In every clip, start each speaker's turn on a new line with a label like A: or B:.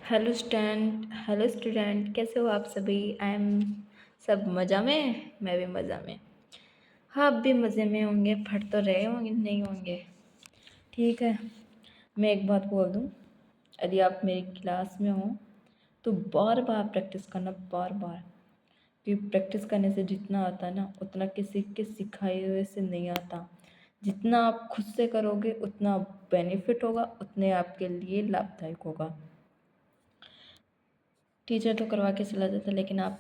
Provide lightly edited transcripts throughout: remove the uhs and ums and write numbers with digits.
A: Hello student, कैसे हो आप सभी। आई एम सब मज़ा में, मैं भी मज़ा में। हाँ, आप भी मज़े में होंगे, पढ़ तो रहे होंगे, नहीं होंगे। ठीक है, मैं एक बात बोल दूँ, यदि आप मेरी क्लास में हो तो बार बार प्रैक्टिस करना, बार बार। क्योंकि प्रैक्टिस करने से जितना आता है ना, उतना किसी के सिखाए हुए से नहीं आता। जितना आप खुद से करोगे उतना बेनिफिट होगा, उतने आपके लिए लाभदायक होगा। टीचर तो करवा के चला जाता, लेकिन आप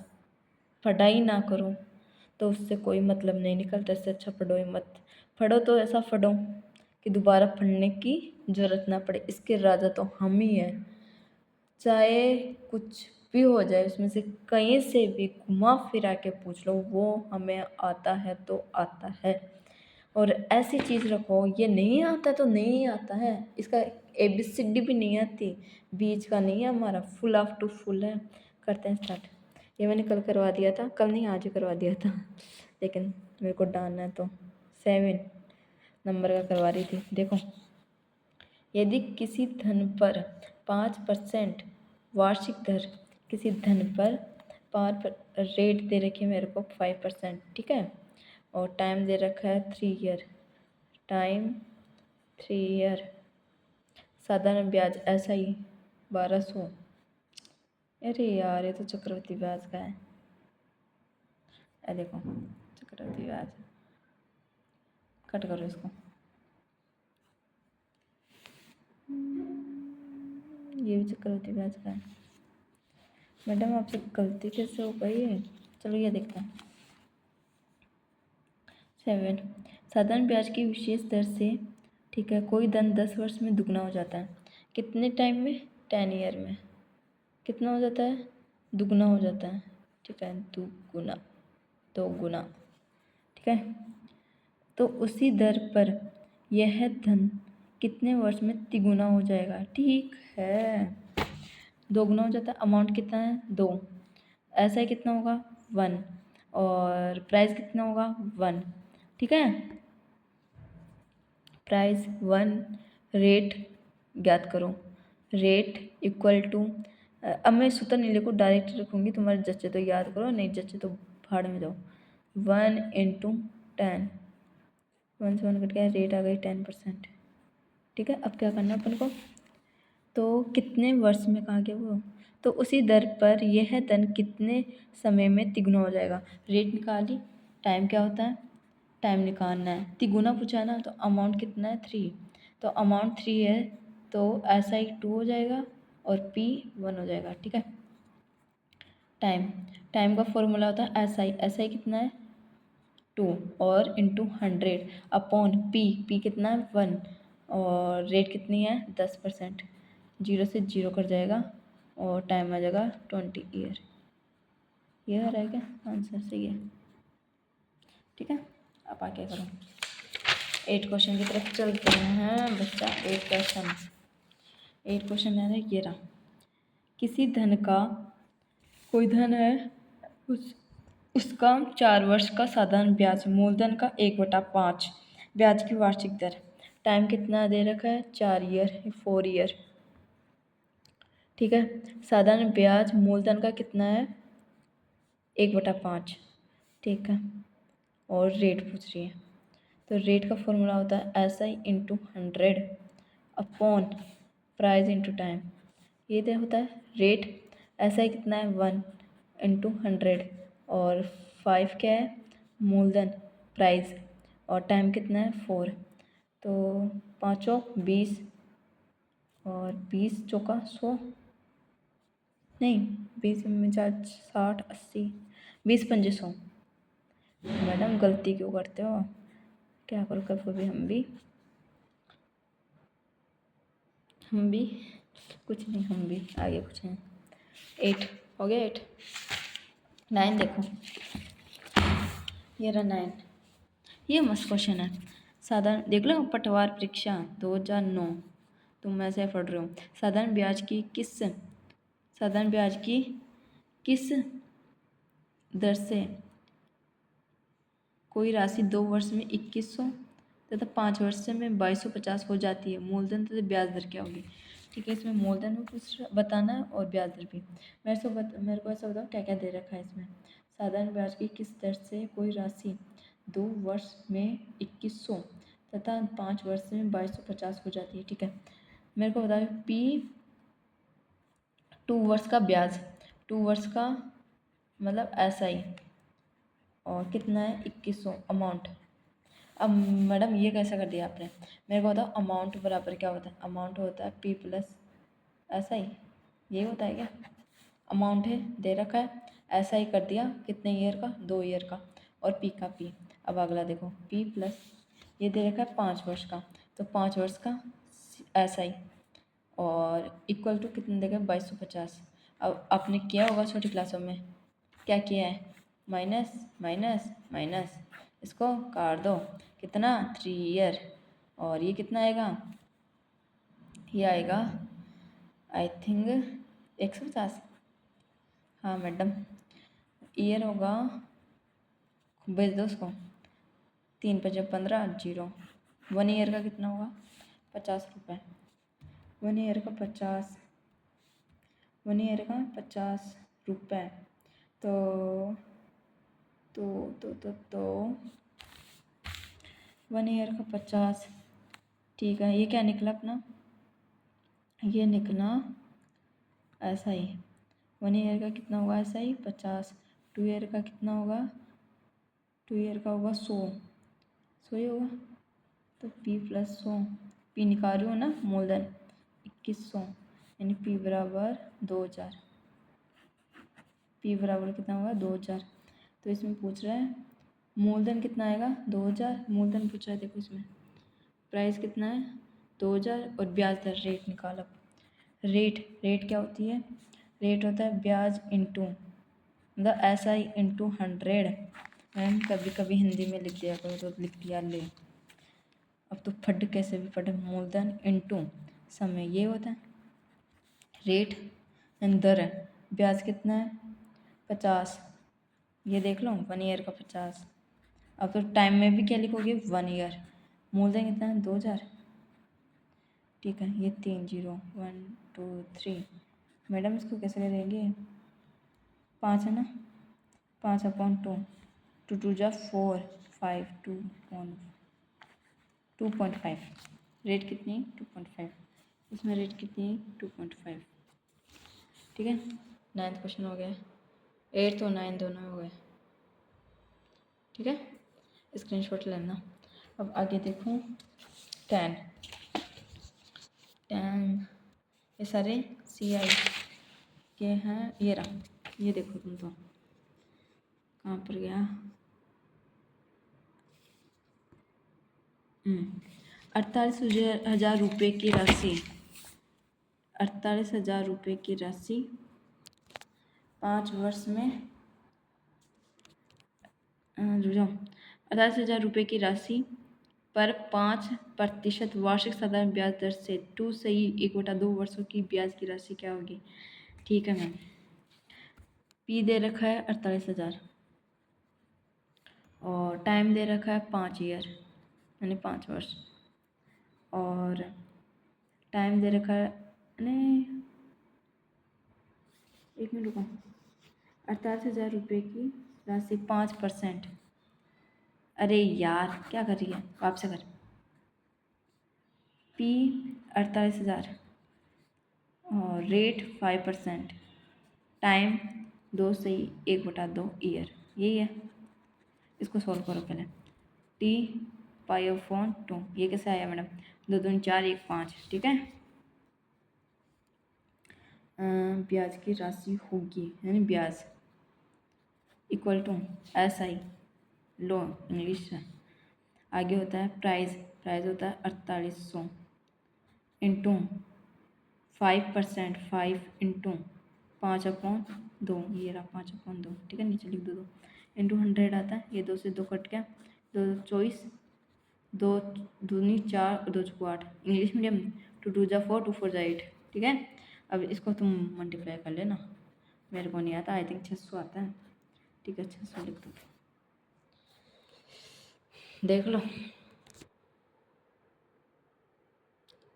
A: पढ़ाई ना करो तो उससे कोई मतलब नहीं निकलता। इससे अच्छा पढ़ो ही मत। पढ़ो तो ऐसा पढ़ो कि दोबारा पढ़ने की ज़रूरत ना पड़े। इसके राजा तो हम ही हैं। चाहे कुछ भी हो जाए, उसमें से कहीं से भी घुमा फिरा के पूछ लो, वो हमें आता है तो आता है। और ऐसी चीज़ रखो, ये नहीं आता तो नहीं आता है, इसका ABCD भी नहीं आती, बीच का नहीं है हमारा, फुल ऑफ टू फुल है। करते हैं स्टार्ट। ये मैंने कल करवा दिया था, कल नहीं आज ही करवा दिया था, लेकिन मेरे को डालना है तो 7 नंबर का करवा रही थी। देखो, यदि किसी धन पर 5% वार्षिक दर, किसी धन पर 5 रेट दे रखी है मेरे को 5%, ठीक है, और टाइम दे रखा है 3 ईयर, टाइम 3 ईयर, साधारण ब्याज ऐसा ही 1200। अरे यार, ये तो चक्रवृद्धि ब्याज का है। देखो, चक्रवृद्धि ब्याज, कट करो इसको। ये भी चक्रवृद्धि ब्याज का है। मैडम, आपसे गलती कैसे हो गई है। चलो ये देखते हैं। 7, साधारण ब्याज की विशेष दर से, ठीक है, कोई धन 10 वर्ष में दुगना हो जाता है। कितने टाइम में? 10 ईयर में। कितना हो जाता है? दुगना हो जाता है, ठीक है, दुगुना, 2 गुना, ठीक है। तो उसी दर पर यह धन कितने वर्ष में तिगुना हो जाएगा? ठीक है, 2 गुना हो जाता है। अमाउंट कितना है? 2। ऐसा ही कितना होगा? 1। और प्राइस कितना होगा? 1, ठीक है। प्राइस 1, रेट ज्ञात करो। रेट इक्वल टू, अब मैं सूत्र नहीं लिखूँ, डायरेक्ट रखूँगी, तुम्हारे जच्चे तो याद करो, नहीं जच्चे तो भाड़ में जाओ। 1 × 10, 1 से 1 कट गया, रेट आ गई 10%, ठीक है। अब क्या करना अपन को? तो कितने वर्ष में कहा गया वो, तो उसी दर पर यह धन कितने समय में तिगुना हो जाएगा। रेट निकाली, टाइम क्या होता है? टाइम निकालना है, तिगुना पूछा है ना, तो अमाउंट कितना है? 3, तो अमाउंट 3 है, तो ऐसा ही 2 हो जाएगा और P 1 हो जाएगा, ठीक है। टाइम, टाइम का फॉर्मूला होता है SI कितना है? 2 और इंटू 100 अपॉन P कितना है? 1, और रेट कितनी है? 10%, 0 से 0 कर जाएगा और टाइम आ जाएगा 20 ईयर। ये आ रहा है क्या आंसर? सही है, ठीक है। अब आगे करो, 8 क्वेश्चन की तरफ चलते हैं बच्चा। 8 क्वेश्चन है, ये रहा। किसी धन का, कोई धन है, उसका 4 वर्ष का साधारण ब्याज, मूलधन का 1/5 ब्याज की वार्षिक दर। टाइम कितना दे रखा है? 4 ईयर, 4 ईयर, ठीक है। साधारण ब्याज मूलधन का कितना है? 1/5, ठीक है। और रेट पूछ रही है, तो रेट का फॉर्मूला होता है SI × 100 upon price into time. ये क्या होता है? रेट, SI कितना है? 1 × 100, और 5 क्या है? मूलधन, प्राइस, और टाइम कितना है? 4, तो 5 20, और 20 चौका 100, नहीं 20 में 4 60 80, 20 पंजे 100। मैडम गलती क्यों करते हो? क्या करो, कभी हम भी कुछ नहीं, हम भी आगे कुछ हैं। 8 हो गया। 8, 9 देखो, ये रहा 9। ये मस्त क्वेश्चन है, साधारण देख लो, पटवार परीक्षा 2009, तुम ऐसे पढ़ रहे हो। साधारण ब्याज की किस दर से कोई राशि 2 वर्ष में 2100 तथा 5 वर्ष में 2250 हो जाती है, मूलधन तथा ब्याज दर क्या होगी? ठीक है। इसमें मूलधन भी बताना है और ब्याज दर भी। मेरे को ऐसा बताओ क्या क्या दे रखा है इसमें। साधारण ब्याज की किस दर से कोई राशि 2 वर्ष में 2100 तथा 5 वर्ष में 2250 हो जाती है। ठीक है, मेरे को बताओ पी 2 वर्ष का ब्याज, 2 वर्ष का मतलब SI और कितना है 2100 अमाउंट। अब मैडम ये कैसा कर दिया आपने, मेरे को बताओ अमाउंट बराबर क्या होता है। अमाउंट होता है P प्लस SI, यही होता है क्या। अमाउंट है दे रखा है, SI कर दिया कितने ईयर का 2 ईयर का और P का P। अब अगला देखो P प्लस ये दे रखा है 5 वर्ष का, तो 5 वर्ष का SI और इक्वल टू कितने देगा 2250। अब आपने किया होगा छोटी क्लासों में, क्या किया है माइनस माइनस माइनस, इसको काट दो कितना 3 ईयर और ये कितना आएगा, ये आएगा आई थिंक 150। हाँ मैडम, ईयर होगा, भेज दो उसको, 3 × 15 0। 1 ईयर का कितना होगा 50 रुपये, 1 ईयर का 50, 1 ईयर का 50 रुपये। तो 1 ईयर का 50, ठीक है। ये क्या निकला अपना, ये निकला ऐसा ही 1 ईयर का कितना होगा ऐसा ही 50, 2 ईयर का कितना होगा, 2 ईयर का होगा 100 ही होगा। तो P प्लस 100, P निकाल रही हूँ ना मूलधन 2100 यानी P बराबर 2000, P बराबर कितना होगा 2000। तो इसमें पूछ रहा है मूलधन कितना आएगा 2000, मूलधन पूछ रहा है। देखो इसमें प्राइस कितना है 2000 और ब्याज दर रेट निकालो। रेट क्या होती है, रेट होता है ब्याज इंटू मतलब SI इंटू 100। मैम कभी कभी हिंदी में लिख दिया करो तो लिख दिया ले। अब तो फट कैसे भी फट, मूलधन इंटू समय ये होता है रेट एंड दर है। ब्याज कितना है 50, ये देख लो 1 ईयर का 50। अब तो टाइम में भी क्या लिखोगे 1 ईयर, मूलधन कितना है 2000। ठीक है, ये 3 0 1 2 3। मैडम इसको कैसे करेंगे, 5 है ना, 5/2, 2 2 जा 4 5 2.5। रेट कितनी 2.5, इसमें रेट कितनी 2.5। ठीक है, 9th क्वेश्चन हो गया, 8th और 9th दोनों हो गए। ठीक है, स्क्रीनशॉट लेना। अब आगे देखो 10 ये सारे CI के हैं। ये रहा, ये देखो तुम तो कहाँ पर गया, 48,000 रुपये की राशि, 48,000 रुपये की राशि 5 वर्ष में 48,000 रुपये की राशि पर 5% वार्षिक साधारण ब्याज दर से 2 सही 1/2 वर्षों की ब्याज की राशि क्या होगी। ठीक है मैम, P दे रखा है 48,000 और टाइम दे रखा है 5 ईयर यानी 5 वर्ष और टाइम दे रखा है नहीं 1 मिनट रुको, 48,000 रुपये की राशि 5%। अरे यार क्या कर रही है, वापस कर। P 48,000 और रेट 5%, टाइम 2 से 1/2 ईयर, यही है। इसको सॉल्व करो पहले। T π/2, ये कैसे आया मैडम, 2 2 4 1 5। ठीक है, ब्याज की राशि होगी यानी ब्याज इक्वल टू SI लो इंग्लिश है। आगे होता है प्राइस होता है 4800 इंटू 5%, 5 इंटू 5/2, ये रहा 5/2। ठीक है, नीचे लिख दो 2 इंटू 100 आता है, ये 2 से 2 कट गया, 2 24, 2 दूनी 4 और 2 चौको 8। इंग्लिश मीडियम 2 2 जा 4 2 4 जा 8। ठीक है, अब इसको तुम मल्टीप्लाई कर लेना, मेरे को नहीं आता, आई थिंक 600 आता है। ठीक है, 600 लिख दो, देख लो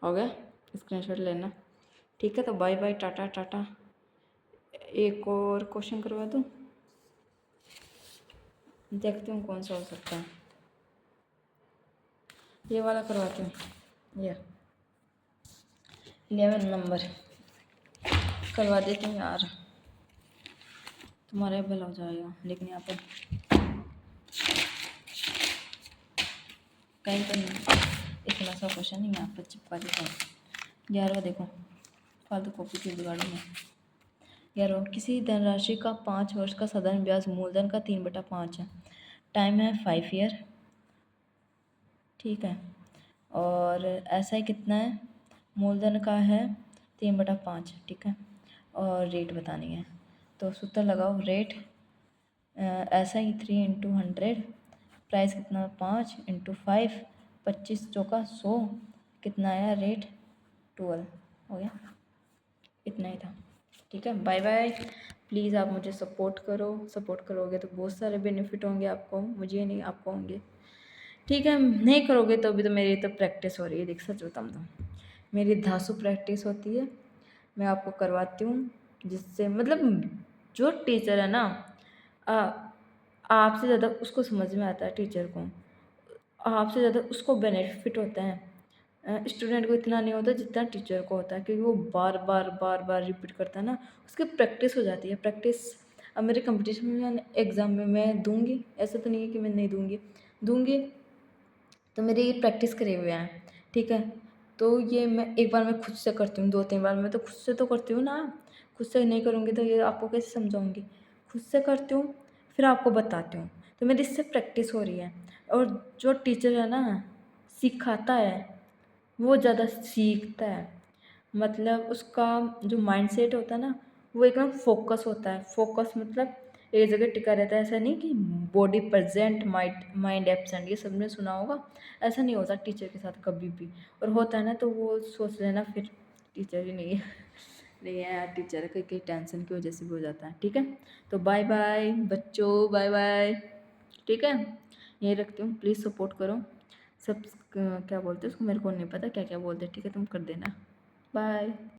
A: हो गया, स्क्रीनशॉट लेना। ठीक है, तो बाय बाय, टाटा टाटा। एक और क्वेश्चन करवा दूँ, देखती हूँ कौन सा हो सकता है। ये वाला करवाती हूँ, ये 11 नंबर करवा देती हूँ यार, तुम्हारा भला हो जाएगा। लेकिन यहाँ पर कहीं तो नहीं, इतना सा क्वेश्चन नहीं यहाँ पर चिपका देता हूँ। 11वां देखो, फालतू कॉपी की जुगाड़ में। 11वां, किसी धनराशि का 5 वर्ष का साधारण ब्याज मूलधन का 3/5 है। टाइम है 5 ईयर, ठीक है। और ऐसा ही कितना है, मूलधन का है 3/5, ठीक है। और रेट बतानी है, तो सूत्र लगाओ। रेट ऐसा ही 3 × 100, प्राइस कितना 5 × 5, 25 चौका 100, कितना आया रेट 12, हो गया। इतना ही था, ठीक है। Bye bye. प्लीज़ आप मुझे सपोर्ट करो, सपोर्ट करोगे तो बहुत सारे बेनिफिट होंगे आपको, मुझे नहीं आपको होंगे, ठीक है। नहीं करोगे तो अभी तो मेरी तो प्रैक्टिस हो रही है, देख सच बताऊँ तो मेरी धांसू प्रैक्टिस होती है, मैं आपको करवाती हूँ, जिससे मतलब जो टीचर है ना, आपसे ज़्यादा उसको समझ में आता है, टीचर को आपसे ज़्यादा उसको बेनिफिट होता है। स्टूडेंट को इतना नहीं होता जितना टीचर को होता है, क्योंकि वो बार बार बार बार रिपीट करता है ना, उसकी प्रैक्टिस हो जाती है। प्रैक्टिस अब मेरे कंपटीशन में, एग्ज़ाम में मैं दूंगी, ऐसा तो नहीं है कि मैं नहीं दूंगी, दूंगी, तो मेरी ये प्रैक्टिस करे हुए हैं, ठीक है। तो ये मैं एक बार मैं खुद से करती हूँ, 2-3 बार मैं तो खुद से तो करती हूँ ना, खुद से नहीं करूँगी तो ये आपको कैसे समझाऊँगी। खुद से करती हूँ, फिर आपको बताती हूँ, तो मेरी इससे प्रैक्टिस हो रही है। और जो टीचर है ना, सिखाता है, वो ज़्यादा सीखता है, मतलब उसका जो माइंडसेट होता है ना, वो एकदम फोकस होता है। फोकस मतलब एक जगह टिका रहता है, ऐसा नहीं कि body present mind mind absent, ये सबने सुना होगा। ऐसा नहीं होता टीचर के साथ कभी भी, और होता है ना तो वो सोच लेना फिर टीचर ही नहीं है। नहीं है यार, टीचर है, कहीं टेंशन की वजह से भी हो जाता है, ठीक है। तो बाय बाय बच्चों, बाय बाय, ठीक है। यही रखती हूँ, प्लीज़ सपोर्ट करो। सब क्या बोलते हैं उसको, मेरे को नहीं पता क्या क्या बोलते हैं, ठीक है, तुम कर देना। बाय।